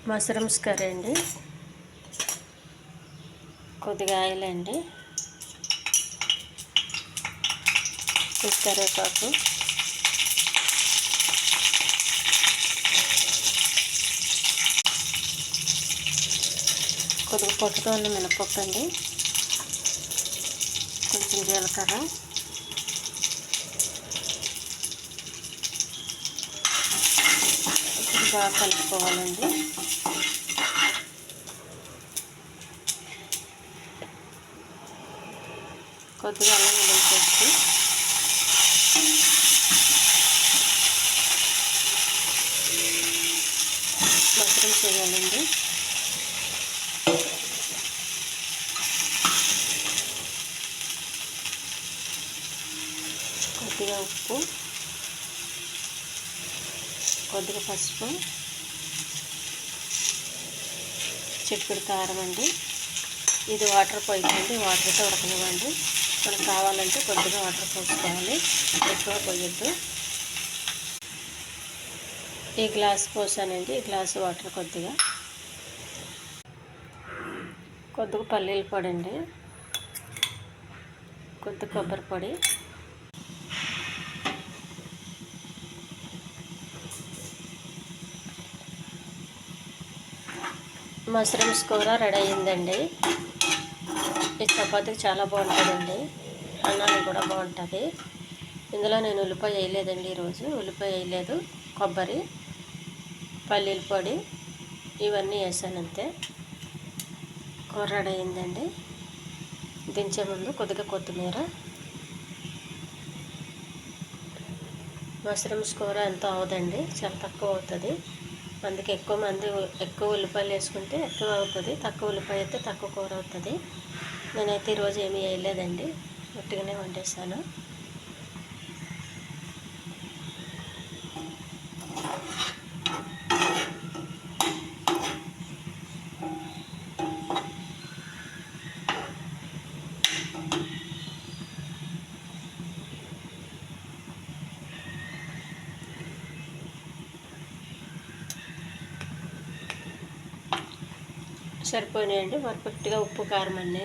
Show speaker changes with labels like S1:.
S1: Mushrooms curry అండి. కొద్దిగా oil అండి, కొద్ది కరివేపాకు, కొద్దిగా పొట్టుతో ఉన్న మినపప్పు అండి, కొంచెం జీలకర్ర, బాగా కలుపుకోవాలండి. కొద్దిగా అల్లం వెల్లుల్లి పేస్ట్, మష్రూమ్స్ వేయాలండి. కొద్దిగా ఉప్పు, కొద్దిగా పసుపు, చిటికెడు కారం అండి. ఇది వాటర్ పోయిందండి, వాటర్తో ఉడకనివ్వండి. మనకు కావాలంటే కొద్దిగా వాటర్ పోసుకోవాలి, ఎక్కువ పోయొద్దు. ఈ గ్లాస్ పోసానండి, ఈ గ్లాసు వాటర్ కొద్దిగా పల్లీల పొడి అండి, కొద్దిగా కొబ్బరి పొడి, మష్రూమ్స్ కూర రెడీ అయ్యిందండి. ఈ చపాతీకి చాలా బాగుంటుందండి, అన్నానికి కూడా బాగుంటుంది. ఇందులో నేను ఉల్లిపాయ వేయలేదండి, ఈరోజు ఉల్లిపాయ వేయలేదు. కొబ్బరి, పల్లీల పొడి ఇవన్నీ వేసాను అంతే. కూర రెడీ అయ్యిందండి. దించే ముందు కొద్దిగా కొత్తిమీర. మష్రూమ్స్ కూర ఎంతో అవదండి, చాలా తక్కువ అవుతుంది. అందుకే ఎక్కువ ఉల్లిపాయలు వేసుకుంటే ఎక్కువ అవుతుంది, తక్కువ ఉల్లిపాయ అయితే తక్కువ కూర అవుతుంది. నేనైతే ఈరోజు ఏమీ వేయలేదండి, ఉట్టిగానే వండేసాను. సరిపోయినాయండి, పర్ఫెక్ట్గా ఉప్పు కారం అన్నీ.